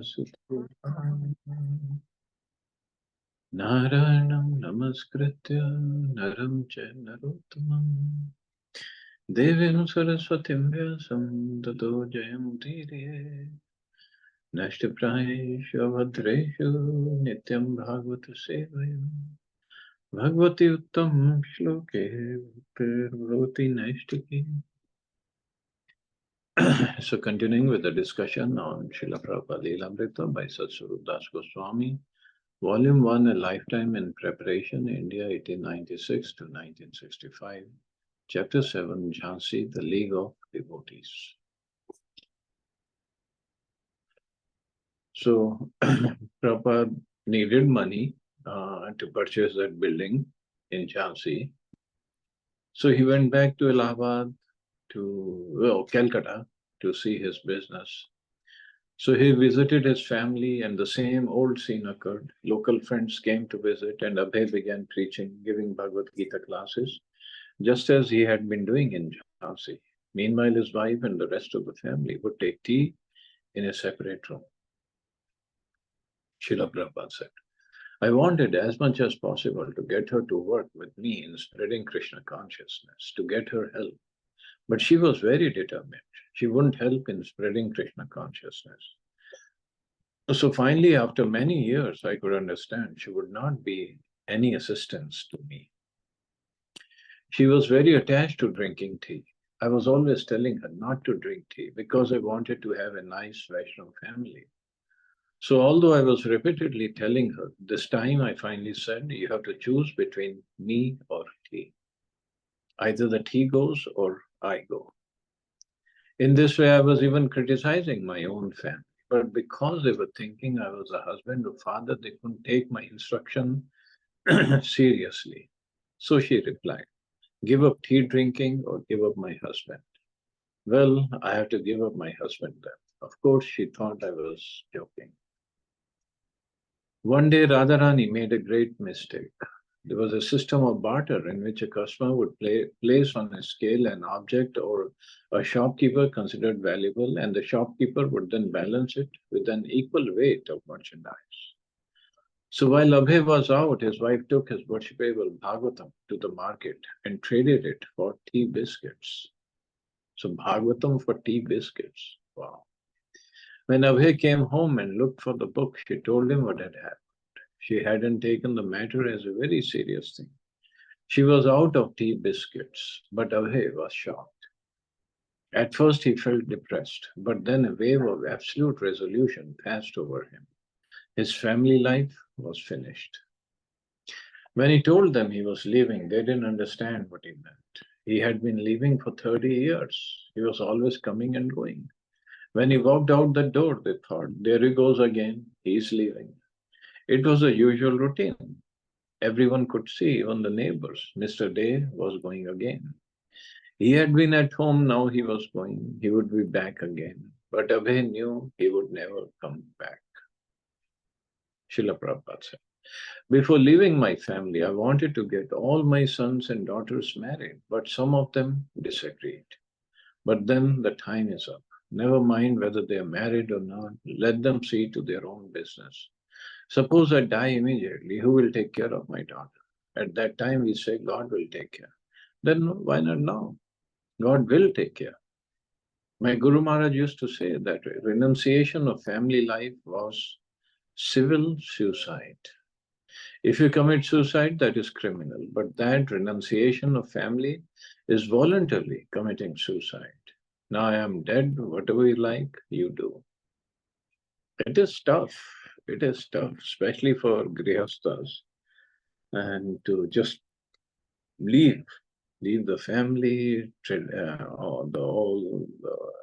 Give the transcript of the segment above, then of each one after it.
Sutro Narayanam Namaskritya Naram Cha Narottamam Devim Saraswatim Vyasam Tato Jayam Udiriye Nashtaprayeshu Bhadreshu Nityam Bhagavata Sevayam Bhagavati Uttam Shloke Bhagavati Naishtaki. So continuing with the discussion on Srila Prabhupada Lilamrita by Satsvarup Das Goswami, Volume 1, A Lifetime in Preparation, India, 1896 to 1965. Chapter 7, Jhansi, the League of Devotees. So, Prabhupada needed money to purchase that building in Jhansi. So he went back to Allahabad, Calcutta, to see his business. So he visited his family and the same old scene occurred. Local friends came to visit and Abhay began preaching, giving Bhagavad Gita classes, just as he had been doing in Jhansi. Meanwhile, his wife and the rest of the family would take tea in a separate room. Srila Prabhupada said, I wanted as much as possible to get her to work with me in spreading Krishna consciousness, to get her help. But she was very determined. She wouldn't help in spreading Krishna consciousness. So finally, after many years, I could understand she would not be any assistance to me. She was very attached to drinking tea. I was always telling her not to drink tea because I wanted to have a nice Vaishnava family. So although I was repeatedly telling her, this time I finally said, you have to choose between me or tea. Either the tea goes or I go. In this way, I was even criticizing my own family. But because they were thinking I was a husband or father, they couldn't take my instruction seriously. So she replied, give up tea drinking or give up my husband. Well, I have to give up my husband then. Of course, she thought I was joking. One day, Radharani made a great mistake. There was a system of barter in which a customer would place on a scale an object or a shopkeeper considered valuable, and the shopkeeper would then balance it with an equal weight of merchandise. So while Abhay was out, his wife took his worshipable Bhagavatam to the market and traded it for tea biscuits. So Bhagavatam for tea biscuits. Wow. When Abhay came home and looked for the book, she told him what had happened. She hadn't taken the matter as a very serious thing. She was out of tea biscuits, but Abhay was shocked. At first he felt depressed, but then a wave of absolute resolution passed over him. His family life was finished. When he told them he was leaving, they didn't understand what he meant. He had been leaving for 30 years. He was always coming and going. When he walked out the door, they thought, there he goes again, he's leaving. It was a usual routine. Everyone could see, even the neighbors. Mr. Day was going again. He had been at home, now he was going. He would be back again. But Abhay knew he would never come back. Srila Prabhupada said, before leaving my family, I wanted to get all my sons and daughters married, but some of them disagreed. But then the time is up. Never mind whether they are married or not. Let them see to their own business. Suppose I die immediately, who will take care of my daughter? At that time, we say God will take care. Then why not now? God will take care. My Guru Maharaj used to say that renunciation of family life was civil suicide. If you commit suicide, that is criminal. But that renunciation of family is voluntarily committing suicide. Now I am dead, whatever you like, you do. It is tough. It is tough, especially for grihasthas, and to just leave the family, all the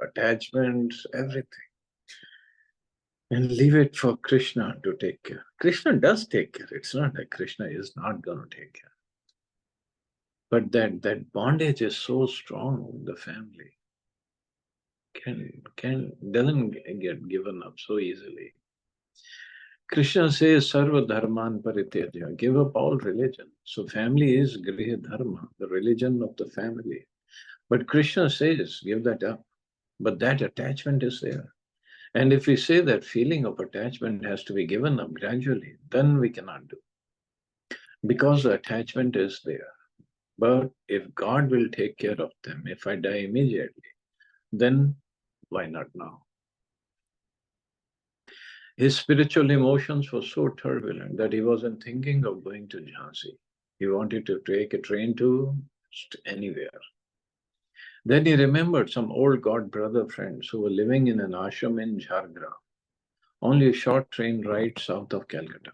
attachments, everything, and leave it for Krishna to take care. Krishna does take care. It's not that Krishna is not going to take care. But that bondage is so strong with the family. Doesn't get given up so easily. Krishna says, Sarva Dharman Parityaja, give up all religion. So family is Griha Dharma, the religion of the family. But Krishna says, give that up. But that attachment is there. And if we say that feeling of attachment has to be given up gradually, then we cannot do. Because the attachment is there. But if God will take care of them, if I die immediately, then why not now? His spiritual emotions were so turbulent that he wasn't thinking of going to Jhansi. He wanted to take a train to anywhere. Then he remembered some old god brother friends who were living in an ashram in Jhargram, only a short train ride south of Calcutta.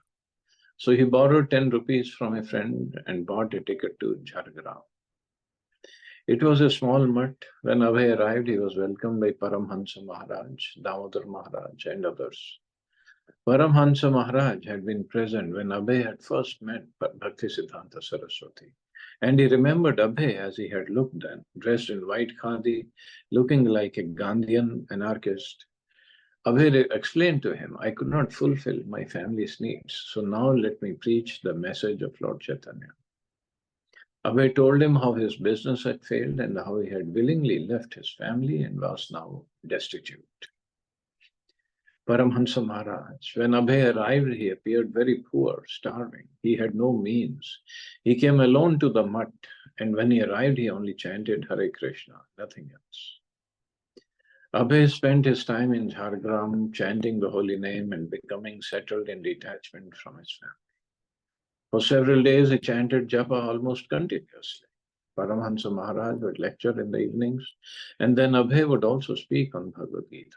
So he borrowed 10 rupees from a friend and bought a ticket to Jhargram. It was a small mutt. When Abhay arrived, he was welcomed by Paramhansa Maharaj, Damodar Maharaj, and others. Paramhansa Maharaj had been present when Abhay had first met Bhaktisiddhanta Saraswati. And he remembered Abhay as he had looked then, dressed in white khadi, looking like a Gandhian anarchist. Abhay explained to him, I could not fulfill my family's needs, so now let me preach the message of Lord Chaitanya. Abhay told him how his business had failed and how he had willingly left his family and was now destitute. Paramhansa Maharaj, when Abhay arrived, he appeared very poor, starving. He had no means. He came alone to the mutt, and when he arrived, he only chanted Hare Krishna, nothing else. Abhay spent his time in Jhargram, chanting the holy name and becoming settled in detachment from his family. For several days, he chanted japa almost continuously. Paramhansa Maharaj would lecture in the evenings, and then Abhay would also speak on Bhagavad Gita.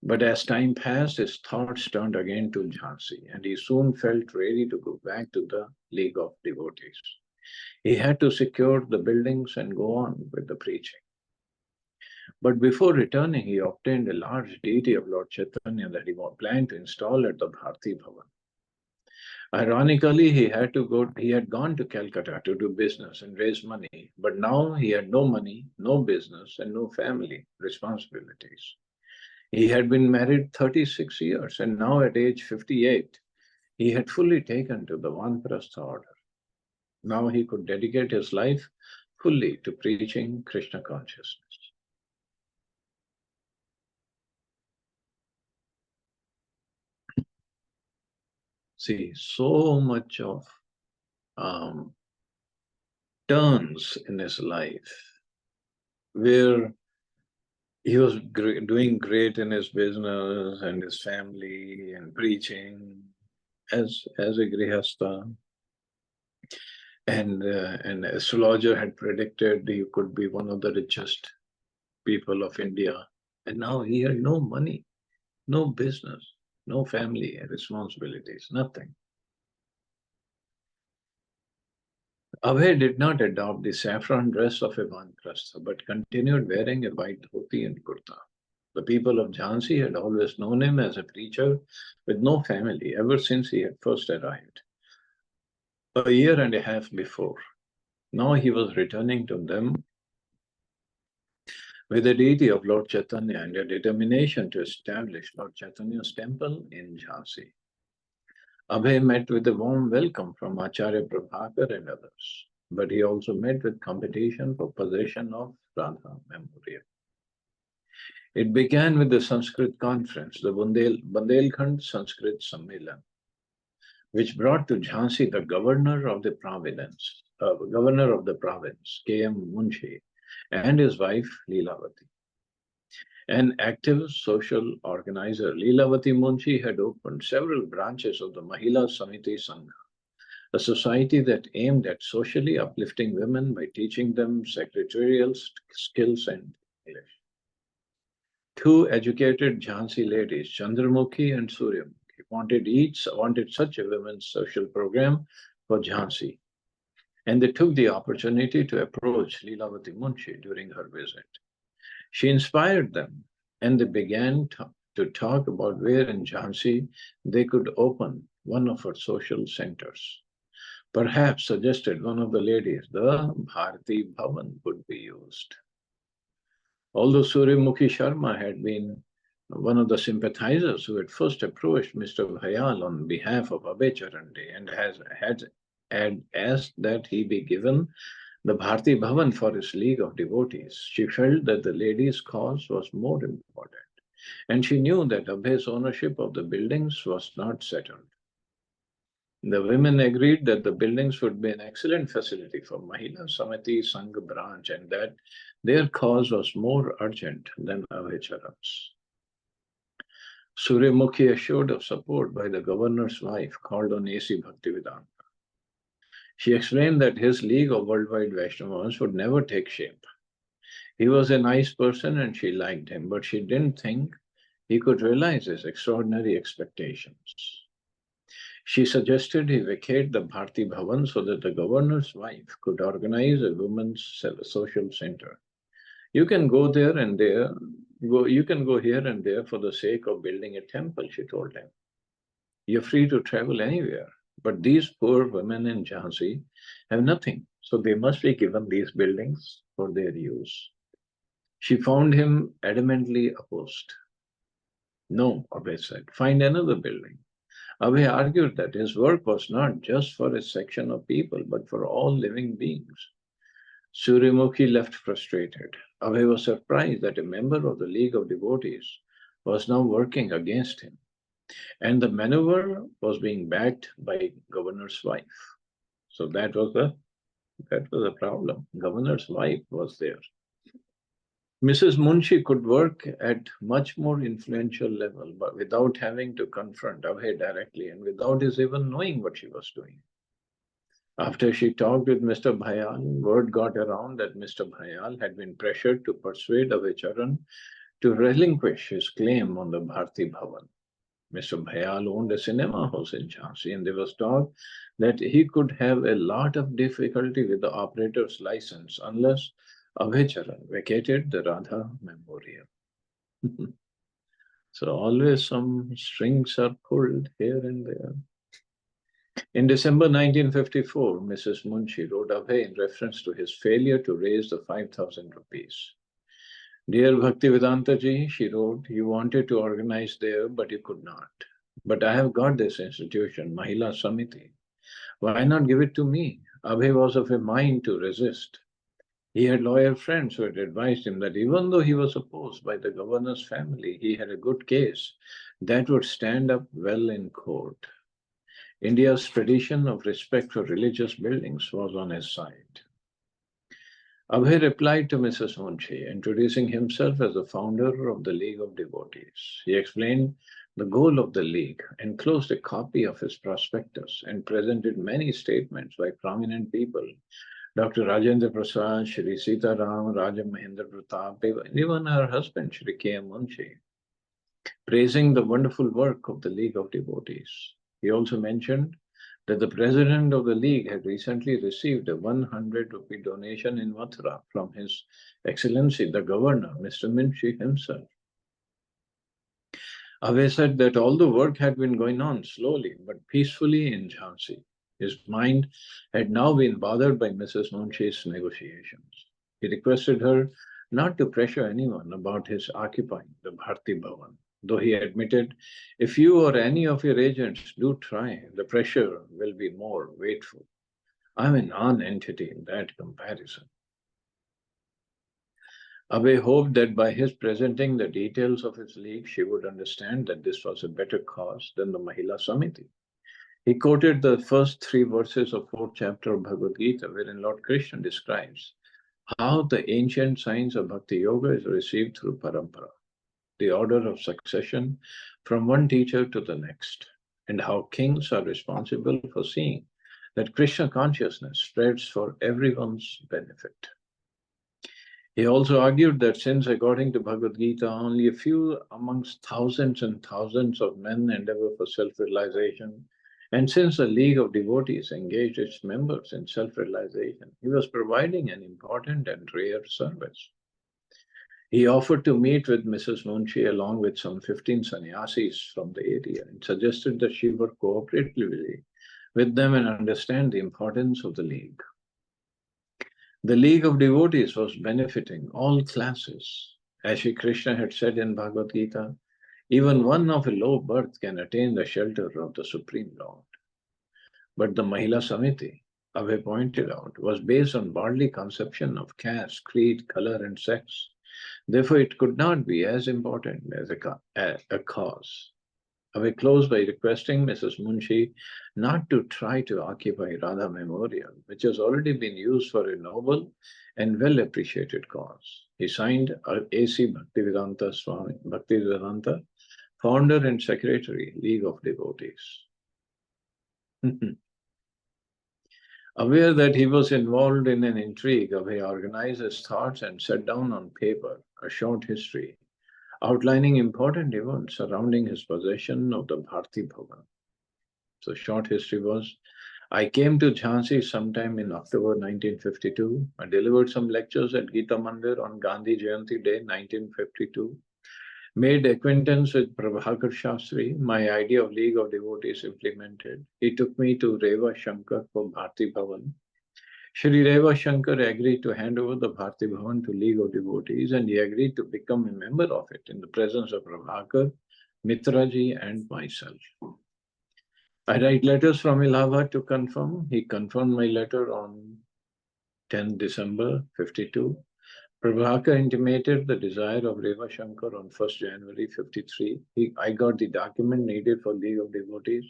But as time passed, his thoughts turned again to Jhansi, and he soon felt ready to go back to the League of Devotees. He had to secure the buildings and go on with the preaching. But before returning, he obtained a large deity of Lord Chaitanya that he planned to install at the Bharti Bhavan. Ironically, he had gone to Calcutta to do business and raise money, but now he had no money, no business, and no family responsibilities. He had been married 36 years, and now at age 58, he had fully taken to the Vanprastha order. Now he could dedicate his life fully to preaching Krishna consciousness. See, so much of turns in his life where he was doing great in his business and his family and preaching as a grihastha. And an astrologer had predicted he could be one of the richest people of India. And now he had no money, no business, no family responsibilities, nothing. Abhay did not adopt the saffron dress of a Vanprastha, but continued wearing a white dhoti and kurta. The people of Jhansi had always known him as a preacher with no family ever since he had first arrived, a year and a half before. Now he was returning to them with the deity of Lord Chaitanya and a determination to establish Lord Chaitanya's temple in Jhansi. Abhay met with a warm welcome from Acharya Prabhakar and others, but he also met with competition for possession of Radha Memorial. It began with the Sanskrit conference, the Bundelkhand Sanskrit Sammelan, which brought to Jhansi the governor of the province, K.M. Munshi, and his wife Lilamrita. An active social organizer, Lilamrita Munshi had opened several branches of the Mahila Samiti Sangha, a society that aimed at socially uplifting women by teaching them secretarial skills and English. Two educated Jhansi ladies, Chandramukhi and Suryamukhi, wanted such a women's social program for Jhansi, and they took the opportunity to approach Lilamrita Munshi during her visit. She inspired them, and they began to talk about where in Jhansi they could open one of her social centers. Perhaps, suggested one of the ladies, the Bharti Bhavan could be used. Although Suryamukhi Sharma had been one of the sympathizers who had first approached Mr. Bhayal on behalf of Abhay Charande and had asked that he be given the Bharti Bhavan for his League of Devotees, she felt that the lady's cause was more important. and she knew that Abhay's ownership of the buildings was not settled. The women agreed that the buildings would be an excellent facility for Mahila Samiti Sangh branch and that their cause was more urgent than Abhay Charan's. Suryamukhi, assured of support by the governor's wife, called on A.C. Bhaktivedanta. She explained that his League of Worldwide Vaishnavas would never take shape. He was a nice person and she liked him, but she didn't think he could realize his extraordinary expectations. She suggested he vacate the Bharti Bhavan so that the governor's wife could organize a women's social center. You can go there and there, you can go here and there for the sake of building a temple, she told him. You're free to travel anywhere, but these poor women in Jhansi have nothing, so they must be given these buildings for their use. She found him adamantly opposed. No, Abhay said, find another building. Abhay argued that his work was not just for a section of people, but for all living beings. Suryamukhi left frustrated. Abhay was surprised that a member of the League of Devotees was now working against him, and the maneuver was being backed by governor's wife. So that was the problem. Governor's wife was there. Mrs. Munshi could work at much more influential level, but without having to confront Abhay directly and without his even knowing what she was doing. After she talked with Mr. Bhayal, word got around that Mr. Bhayal had been pressured to persuade Abhay Charan to relinquish his claim on the Bharti Bhavan. Mr. Bhayal owned a cinema house in Jhansi, and there was talk that he could have a lot of difficulty with the operator's license unless Abhay Charan vacated the Radha Memorial. So always some strings are pulled here and there. In December 1954, Mrs. Munshi wrote Abhay in reference to his failure to raise the 5,000 rupees. Dear Bhaktivedanta ji, she wrote, you wanted to organize there, but you could not. But I have got this institution, Mahila Samiti. Why not give it to me? Abhay was of a mind to resist. He had loyal friends who had advised him that even though he was opposed by the governor's family, he had a good case that would stand up well in court. India's tradition of respect for religious buildings was on his side. Abhay replied to Mrs. Munshi, introducing himself as the founder of the League of Devotees. He explained the goal of the League, enclosed a copy of his prospectus, and presented many statements by prominent people. Dr. Rajendra Prasad, Shri Sita Ram, Raja Mahendra Pratap, even her husband, Shri K.M. Munshi, praising the wonderful work of the League of Devotees. He also mentioned that the president of the League had recently received a 100 rupee donation in Mathura from His Excellency, the Governor, Mr. Munshi himself. Abhay said that although work had been going on slowly but peacefully in Jhansi, his mind had now been bothered by Mrs. Munshi's negotiations. He requested her not to pressure anyone about his occupying the Bharti Bhavan, though he admitted, if you or any of your agents do try, the pressure will be more weightful. I'm a non-entity in that comparison. Abhay hoped that by his presenting the details of his league, she would understand that this was a better cause than the Mahila Samiti. He quoted the first 3 verses of 4th chapter of Bhagavad Gita, wherein Lord Krishna describes how the ancient science of Bhakti Yoga is received through parampara, the order of succession from one teacher to the next, and how kings are responsible for seeing that Krishna consciousness spreads for everyone's benefit. He also argued that since, according to Bhagavad Gita, only a few amongst thousands and thousands of men endeavor for self-realization, and since the League of Devotees engaged its members in self-realization, he was providing an important and rare service. He offered to meet with Mrs. Munshi along with some 15 sannyasis from the area and suggested that she work cooperatively with them and understand the importance of the League. The League of Devotees was benefiting all classes. As Shri Krishna had said in Bhagavad Gita, even one of a low birth can attain the shelter of the Supreme Lord. But the Mahila Samiti, Abhay pointed out, was based on worldly conception of caste, creed, color, and sex, Therefore, it could not be as important as a cause. I will close by requesting Mrs. Munshi not to try to occupy Radha Memorial, which has already been used for a noble and well-appreciated cause. He signed A.C. Bhaktivedanta Swami, Bhaktivedanta, founder and secretary, League of Devotees. Aware that he was involved in an intrigue, Abhay organized his thoughts and set down on paper a short history outlining important events surrounding his possession of the Bharti Bhavan. So short history was, I came to Jhansi sometime in October 1952. I delivered some lectures at Gita Mandir on Gandhi Jayanti Day 1952. Made acquaintance with Prabhakar Shastri, my idea of League of Devotees implemented. He took me to Reva Shankar for Bharti Bhavan. Shri Reva Shankar agreed to hand over the Bharti Bhavan to League of Devotees, and he agreed to become a member of it in the presence of Prabhakar, Mitraji, and myself. I write letters from Allahabad to confirm. He confirmed my letter on 10 December 52. Prabhakar intimated the desire of Reva Shankar on 1st January 53. I got the document needed for League of Devotees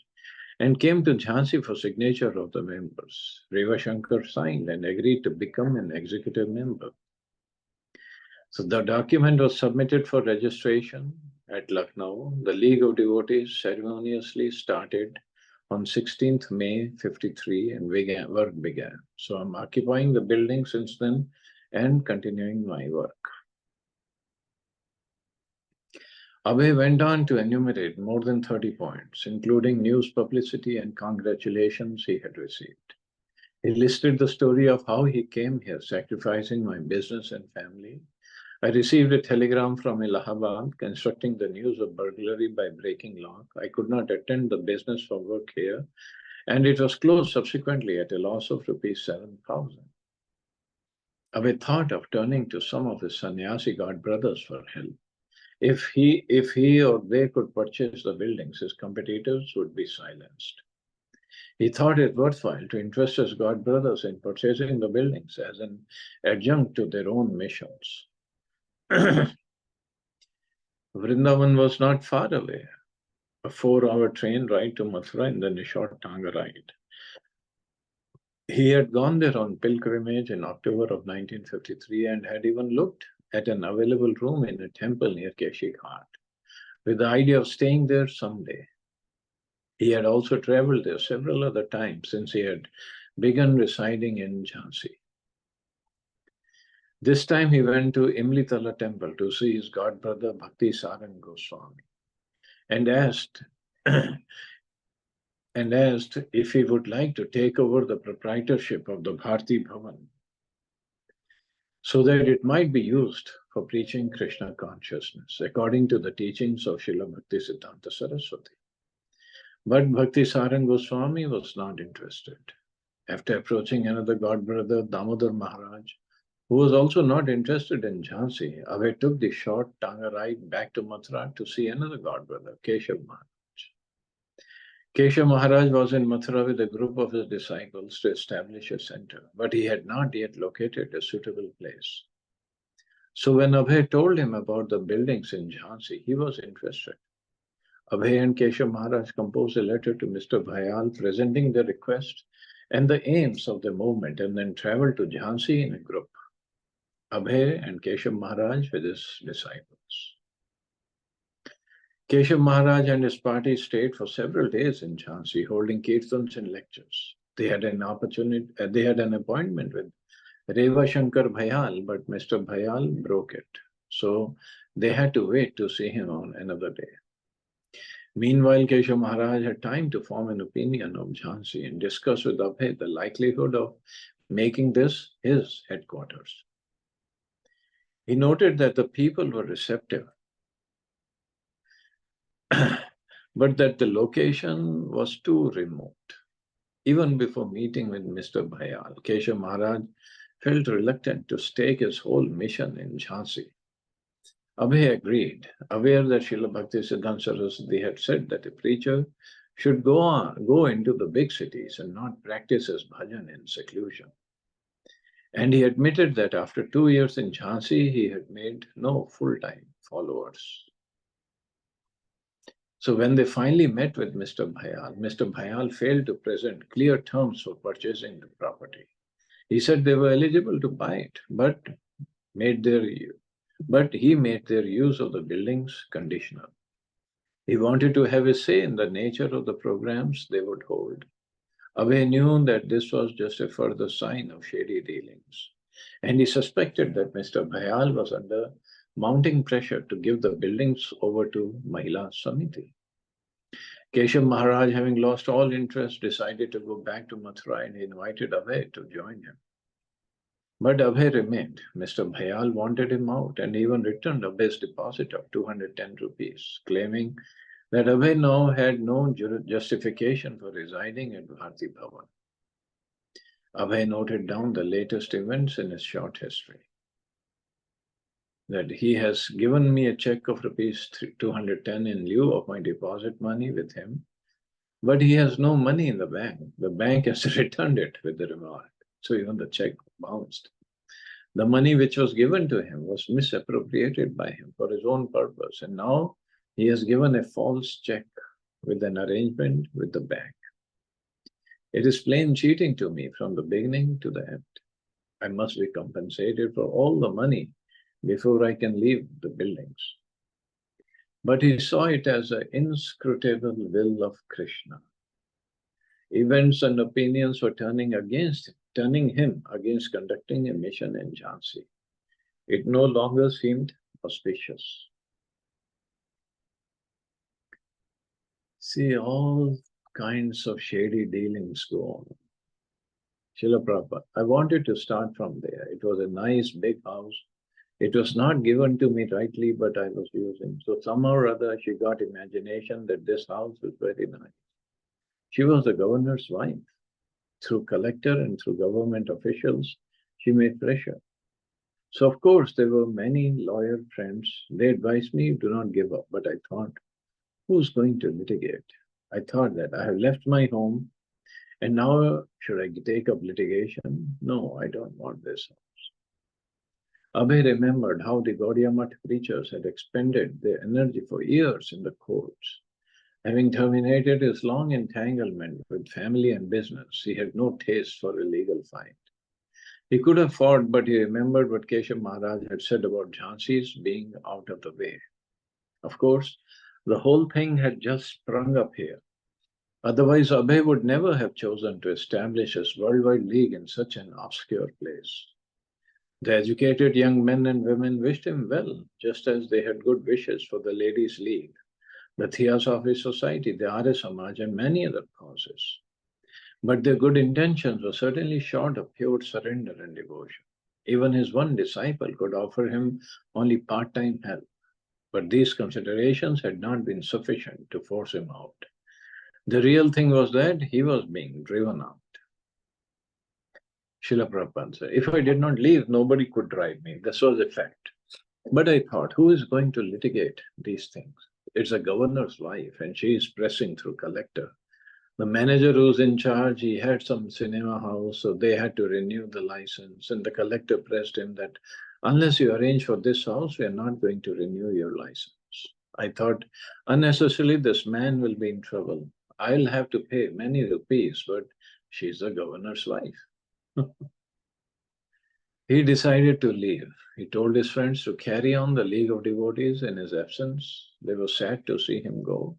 and came to Jhansi for signature of the members. Reva Shankar signed and agreed to become an executive member. So the document was submitted for registration at Lucknow. The League of Devotees ceremoniously started on 16th May 53 and work began. So I'm occupying the building since then and continuing my work. Abhay went on to enumerate more than 30 points, including news publicity and congratulations he had received. He listed the story of how he came here, sacrificing my business and family. I received a telegram from Allahabad constructing the news of burglary by breaking lock. I could not attend the business for work here, and it was closed subsequently at a loss of rupees 7,000. Abhay thought of turning to some of his sannyasi god brothers for help. If he or they could purchase the buildings, his competitors would be silenced. He thought it worthwhile to interest his god brothers in purchasing the buildings as an adjunct to their own missions. Vrindavan was not far away, a 4-hour train ride to Mathura and then a short Tanga ride. He had gone there on pilgrimage in October of 1953 and had even looked at an available room in a temple near Keshi Ghat, with the idea of staying there someday. He had also traveled there several other times since he had begun residing in Jhansi. This time he went to Imlitala temple to see his god brother Bhakti Sarang Goswami and asked if he would like to take over the proprietorship of the Bharti Bhavan so that it might be used for preaching Krishna consciousness, according to the teachings of Srila Bhaktisiddhanta Saraswati. But Bhakti Sarang Goswami was not interested. After approaching another god brother, Damodar Maharaj, who was also not interested in Jhansi, Abhay took the short Tanga ride back to Mathura to see another god brother, Keshav Maharaj. Keshav Maharaj was in Mathura with a group of his disciples to establish a center, but he had not yet located a suitable place. So when Abhay told him about the buildings in Jhansi, he was interested. Abhay and Keshav Maharaj composed a letter to Mr. Bhayal presenting the request and the aims of the movement and then traveled to Jhansi in a group. Abhay and Keshav Maharaj with his disciples. Keshav Maharaj and his party stayed for several days in Jhansi, holding kirtans and lectures. They had an appointment with Reva Shankar Bhayal, but Mr. Bhayal broke it. So they had to wait to see him on another day. Meanwhile, Keshav Maharaj had time to form an opinion of Jhansi and discuss with Abhay the likelihood of making this his headquarters. He noted that the people were receptive, but that the location was too remote. Even before meeting with Mr. Bhayal, Keshav Maharaj felt reluctant to stake his whole mission in Jhansi. Abhay agreed, aware that Srila Bhaktisiddhanta Saraswati had said that a preacher should go into the big cities and not practice his bhajan in seclusion. And he admitted that after 2 years in Jhansi, he had made no full-time followers. So when they finally met with Mr. Bhayal failed to present clear terms for purchasing the property. He said they were eligible to buy it, but he made their use of the buildings conditional. He wanted to have a say in the nature of the programs they would hold. Abhay knew that this was just a further sign of shady dealings, and he suspected that Mr. Bhayal was under mounting pressure to give the buildings over to Mahila Samiti. Keshav Maharaj, having lost all interest, decided to go back to Mathura and he invited Abhay to join him. But Abhay remained. Mr. Bhayal wanted him out and even returned Abhay's deposit of 210 rupees, claiming that Abhay now had no justification for residing at Bharti Bhavan. Abhay noted down the latest events in his short history. That he has given me a check of rupees 210 in lieu of my deposit money with him, but he has no money in the bank. The bank has returned it with the remark. So even the check bounced. The money which was given to him was misappropriated by him for his own purpose, and now he has given a false check with an arrangement with the bank. It is plain cheating to me from the beginning to the end. I must be compensated for all the money before I can leave the buildings. But he saw it as an inscrutable will of Krishna. Events and opinions were turning him against conducting a mission in Jhansi. It no longer seemed auspicious. See, all kinds of shady dealings go on. Srila Prabhupada, I wanted to start from there. It was a nice big house. It was not given to me rightly, but I was using. So somehow or other, she got imagination that this house was very nice. She was the governor's wife. Through collector and through government officials, she made pressure. So of course, there were many lawyer friends. They advised me, do not give up. But I thought, who's going to litigate? I thought that I have left my home and now should I take up litigation? No, I don't want this house. Abhay remembered how the Gaudiya Math preachers had expended their energy for years in the courts. Having terminated his long entanglement with family and business, he had no taste for a legal fight. He could have fought, but he remembered what Keshav Maharaj had said about Jhansi's being out of the way. Of course, the whole thing had just sprung up here. Otherwise, Abhay would never have chosen to establish his worldwide league in such an obscure place. The educated young men and women wished him well, just as they had good wishes for the Ladies' League, the Theosophy Society, the Arya Samaj, and many other causes. But their good intentions were certainly short of pure surrender and devotion. Even his one disciple could offer him only part-time help, but these considerations had not been sufficient to force him out. The real thing was that he was being driven out. Srila Prabhupada said, if I did not leave, nobody could drive me. This was a fact. But I thought, who is going to litigate these things? It's a governor's wife, and she is pressing through collector. The manager who's in charge, he had some cinema house, so they had to renew the license. And the collector pressed him that unless you arrange for this house, we are not going to renew your license. I thought, unnecessarily, this man will be in trouble. I'll have to pay many rupees, but she's the governor's wife. He decided to leave. He told his friends to carry on the League of Devotees in his absence. They were sad to see him go.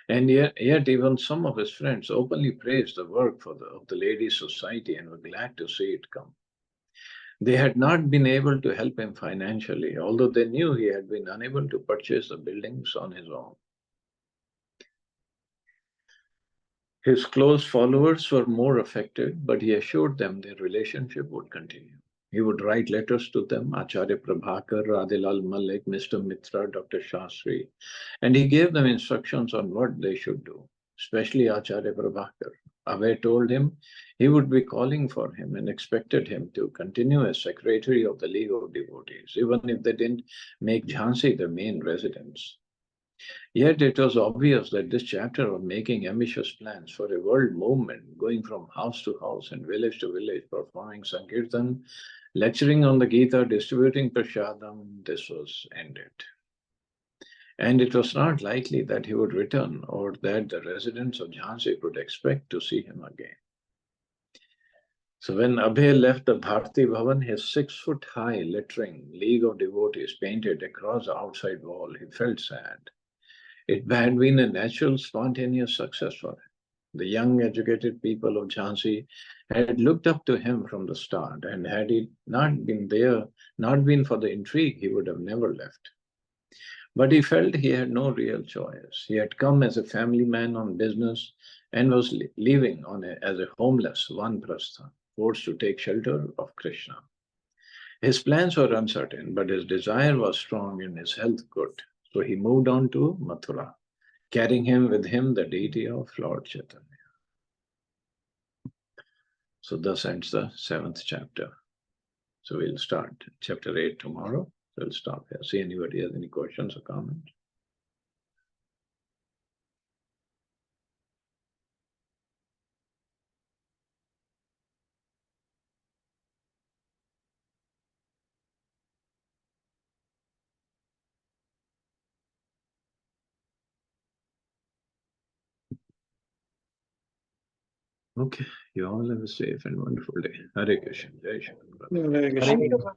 And yet even some of his friends openly praised the work of the Ladies' Society and were glad to see it come. They had not been able to help him financially, although they knew he had been unable to purchase the buildings on his own. His close followers were more affected, but he assured them their relationship would continue. He would write letters to them, Acharya Prabhakar, Radhilal Malik, Mr. Mitra, Dr. Shastri, and he gave them instructions on what they should do, especially Acharya Prabhakar. Abhay told him he would be calling for him and expected him to continue as secretary of the League of Devotees, even if they didn't make Jhansi the main residence. Yet it was obvious that this chapter was making ambitious plans for a world movement, going from house to house and village to village, performing Sankirtan, lecturing on the Gita, distributing prasadam. This was ended. And it was not likely that he would return or that the residents of Jhansi could expect to see him again. So when Abhay left the Bharti Bhavan, his 6-foot high lettering, League of Devotees, painted across the outside wall, he felt sad. It had been a natural, spontaneous success for him. The young, educated people of Jhansi had looked up to him from the start, and had he not been there, not been for the intrigue, he would have never left. But he felt he had no real choice. He had come as a family man on business and was living as a homeless vanaprastha, forced to take shelter of Krishna. His plans were uncertain, but his desire was strong and his health good. So he moved on to Mathura, carrying him with him the deity of Lord Chaitanya. So thus ends the 7th chapter. So we'll start chapter 8 tomorrow. We'll stop here. See anybody has any questions or comments? Okay, you all have a safe and wonderful day. Hare Krishna. Jai Shri. Hare Krishna.